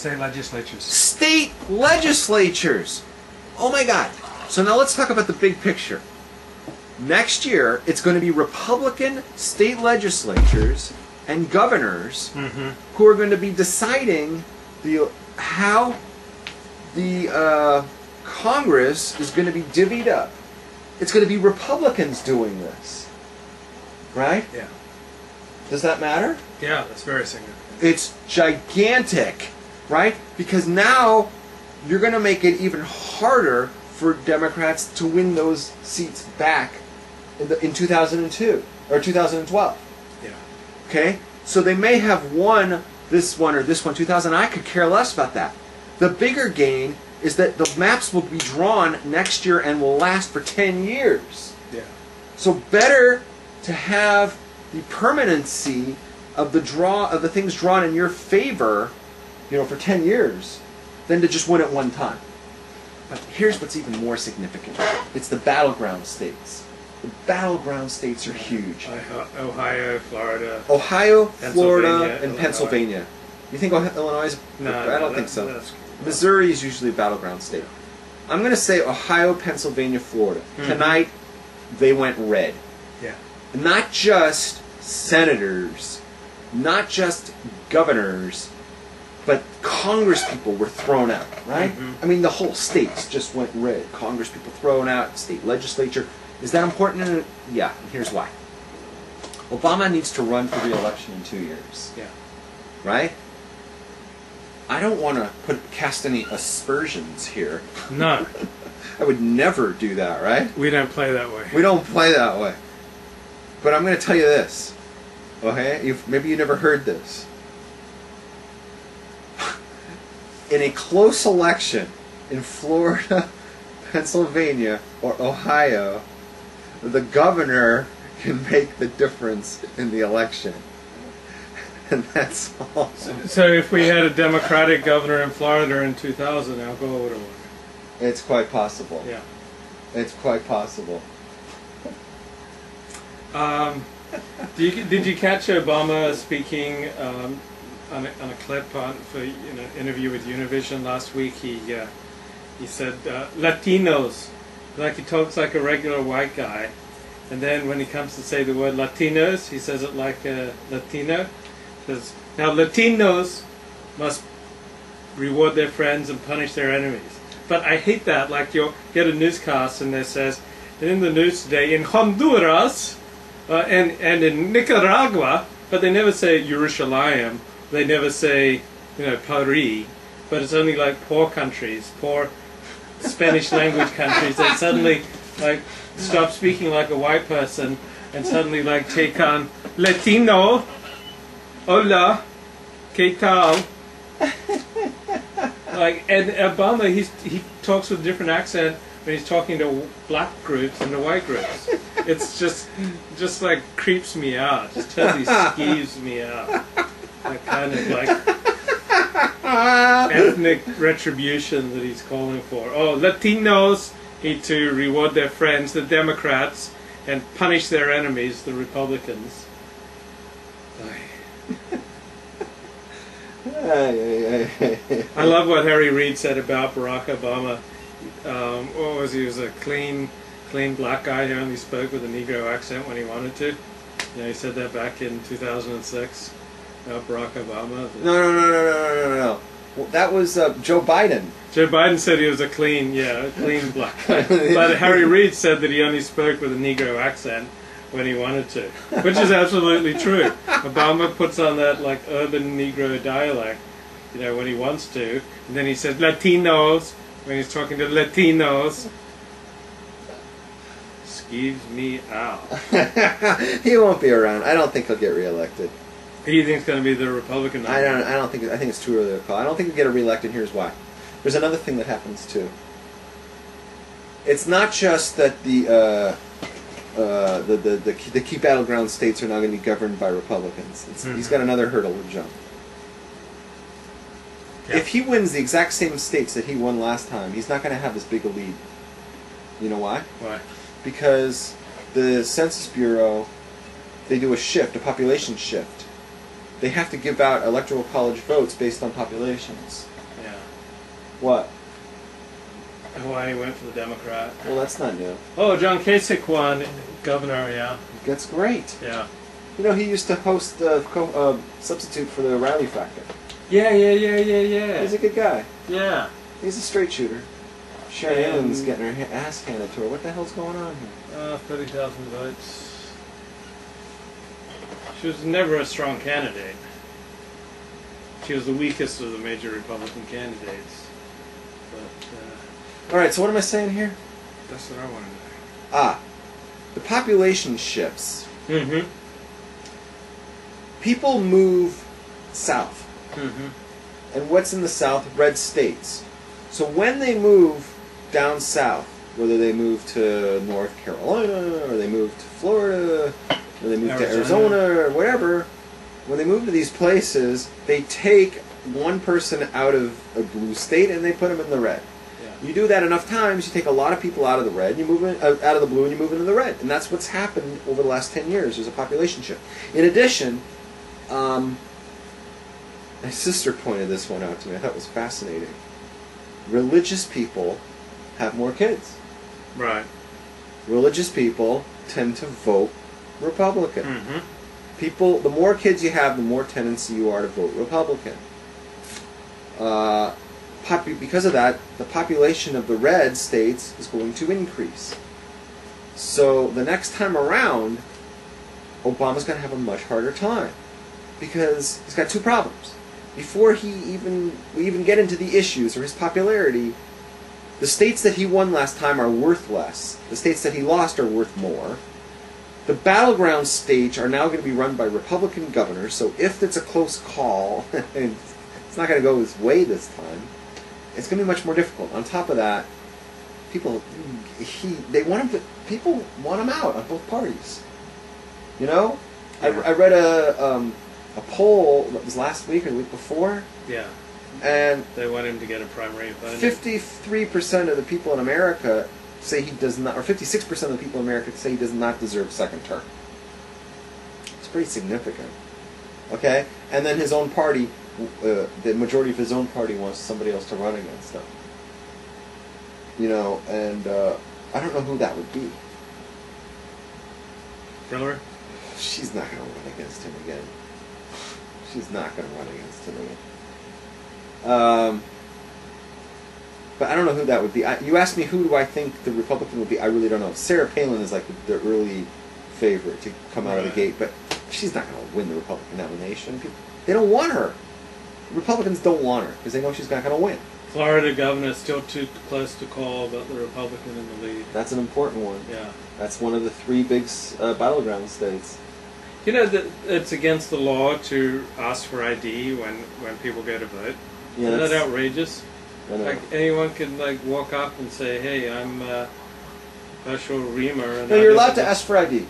State legislatures. State legislatures. Oh my God. So now let's talk about the big picture. Next year, it's going to be Republican state legislatures and governors who are going to be deciding how the Congress is going to be divvied up. It's going to be Republicans doing this. Right? Yeah. Does that matter? Yeah, that's very significant. It's gigantic, right? Because now you're going to make it even harder for Democrats to win those seats back in 2002 or 2012. Yeah. Okay? So they may have won this one or this one, 2000. I could care less about that. The bigger gain is that the maps will be drawn next year and will last for 10 years. Yeah. So better to have the permanency of the things drawn in your favor, for 10 years, than to just win at one time. But here's what's even more significant. It's the battleground states. The battleground states are huge. Ohio, Florida. Ohio, Florida, and Illinois. Pennsylvania. You think Illinois is? I don't think so. Missouri is usually a battleground state. I'm going to say Ohio, Pennsylvania, Florida. Tonight, they went red. Yeah. Not just senators, not just governors, but Congress people were thrown out, right? I mean, the whole states just went red. Congress people thrown out, state legislature. Is that important? Yeah, and here's why. Obama needs to run for re-election in 2 years. Yeah. Right? I don't want to cast any aspersions here. No. I would never do that, right? We don't play that way. We don't play that way. But I'm going to tell you this. Okay? Maybe you never heard this. In a close election in Florida, Pennsylvania, or Ohio, the governor can make the difference in the election. And that's all. So if we had a Democratic governor in Florida in 2000, Al Gore would have won. It's quite possible. Yeah. It's quite possible. Did you catch Obama speaking on a clip for an interview with Univision last week? He said Latinos, like he talks like a regular white guy, and then when he comes to say the word Latinos, he says it like a Latino. Says, now Latinos must reward their friends and punish their enemies. But I hate that. Like you'll get a newscast and it says, in the news today, in Honduras and in Nicaragua, but they never say Jerusalem. They never say, Paris. But it's only like poor countries, poor Spanish language countries that suddenly stop speaking like a white person and suddenly take on Latino. Hola, ¿qué tal? And Obama, he talks with a different accent when he's talking to black groups and to white groups. It's just creeps me out. Just totally skeeves me out. That kind of ethnic retribution that he's calling for. Oh, Latinos need to reward their friends, the Democrats, and punish their enemies, the Republicans. I love what Harry Reid said about Barack Obama. What was he? He was a clean black guy who only spoke with a Negro accent when he wanted to. He said that back in 2006 about Barack Obama. No. Well, that was Joe Biden. Joe Biden said he was a clean black guy. But Harry Reid said that he only spoke with a Negro accent when he wanted to, which is absolutely true. Obama puts on that urban Negro dialect, when he wants to, and then he says Latinos when he's talking to Latinos. Skeeves me out. He won't be around. I don't think he'll get reelected. Who do you think is going to be the Republican nominee? I think it's too early to call. I don't think he'll get reelected. Here's why. There's another thing that happens too. It's not just that the key battleground states are now going to be governed by Republicans. He's got another hurdle to jump. Yeah. If he wins the exact same states that he won last time, he's not going to have as big a lead. You know why? Why? Because the Census Bureau, they do a population shift. they have to give out electoral college votes based on populations. Yeah. What? Hawaii went for the Democrat. Well, that's not new. Oh, John Kasich won governor, yeah. That's great. Yeah. You know, he used to host the substitute for the Riley Factor. Yeah. He's a good guy. Yeah. He's a straight shooter. Sherry Allen's getting her ass handed to her. What the hell's going on here? 30,000 votes. She was never a strong candidate. She was the weakest of the major Republican candidates. But, all right, so what am I saying here? That's what I want to know. The population shifts. Mm-hmm. People move south. Mm-hmm. And what's in the south? Red states. So when they move down south, whether they move to North Carolina, or they move to Florida, or they move to Arizona, or whatever, when they move to these places, they take one person out of a blue state and they put them in the red. Yeah. You do that enough times, you take a lot of people out of the red, you move out of the blue, and you move into the red. And that's what's happened over the last 10 years. There's a population shift. In addition, my sister pointed this one out to me. I thought it was fascinating. Religious people have more kids. Right. Religious people tend to vote Republican. Mm-hmm. People, the more kids you have, the more tendency you are to vote Republican. Because of that, the population of the red states is going to increase. So the next time around, Obama's going to have a much harder time because he's got two problems. Before we even get into the issues or his popularity, the states that he won last time are worth less. The states that he lost are worth more. The battleground states are now going to be run by Republican governors, so if it's a close call, and it's not going to go his way this time, it's going to be much more difficult. On top of that, people want him out on both parties. You know? Yeah. I read a poll that was last week or the week before. Yeah. And they want him to get a primary vote. 53% of the people in America say he does not, or 56% of the people in America say he does not deserve a second term. It's pretty significant. Okay? And then his own party, the majority of his own party wants somebody else to run against him. You know, and I don't know who that would be. Hillary? She's not going to run against him again. She's not going to run against him again. But I don't know who that would be. You asked me who do I think the Republican would be. I really don't know. Sarah Palin is like the early favorite to come out of the gate, but she's not going to win the Republican nomination. They don't want her. Republicans don't want her because they know she's not going to win. Florida governor is still too close to call, but the Republican in the lead. That's an important one. Yeah. That's one of the three big battleground states. You know that it's against the law to ask for ID when people go to vote. Yeah, Isn't that outrageous? I know. Like anyone can walk up and say, "Hey, I'm Special Reamer." And No, you're allowed to ask for ID.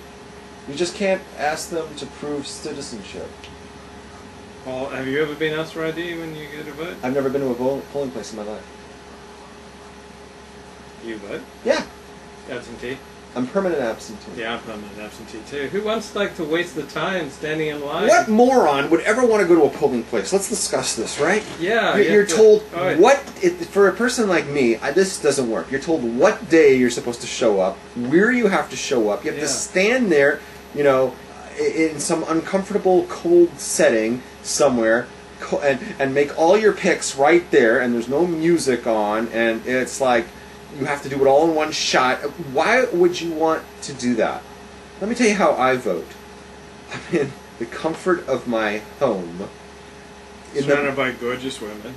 You just can't ask them to prove citizenship. Well, have you ever been asked for ID when you go to vote? I've never been to a polling place in my life. You vote? Yeah. Absentee? I'm permanent absentee. Yeah, I'm permanent absentee too. Who wants to waste the time standing in line? What moron would ever want to go to a polling place? Let's discuss this, right? Yeah. You're told for a person like me, this doesn't work. You're told what day you're supposed to show up, where you have to show up. You have to stand there, you know, in some uncomfortable, cold setting somewhere, and make all your picks right there, and there's no music on, and it's like you have to do it all in one shot. Why would you want to do that? Let me tell you how I vote. I'm in the comfort of my home. Surrounded by gorgeous women.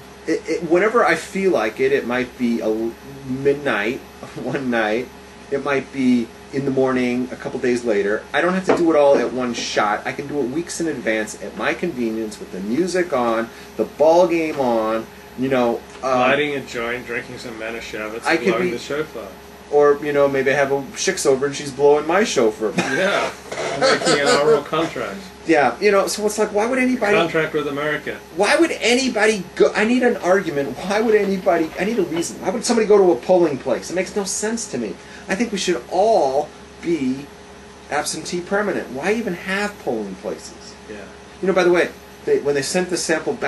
Whenever I feel like it, it might be midnight, one night. It might be in the morning, a couple days later. I don't have to do it all at one shot. I can do it weeks in advance at my convenience with the music on, the ball game on, you know. Lighting a joint, drinking some Manischewitz, and blowing the chauffeur. Or, you know, maybe I have a chicks over and she's blowing my chauffeur. Yeah, making an oral contract. Yeah, you know, so it's like, why would anybody... Contract with America. Why would anybody go... I need an argument. Why would anybody... I need a reason. Why would somebody go to a polling place? It makes no sense to me. I think we should all be absentee permanent. Why even have polling places? Yeah. You know, by the way, when they sent the sample back.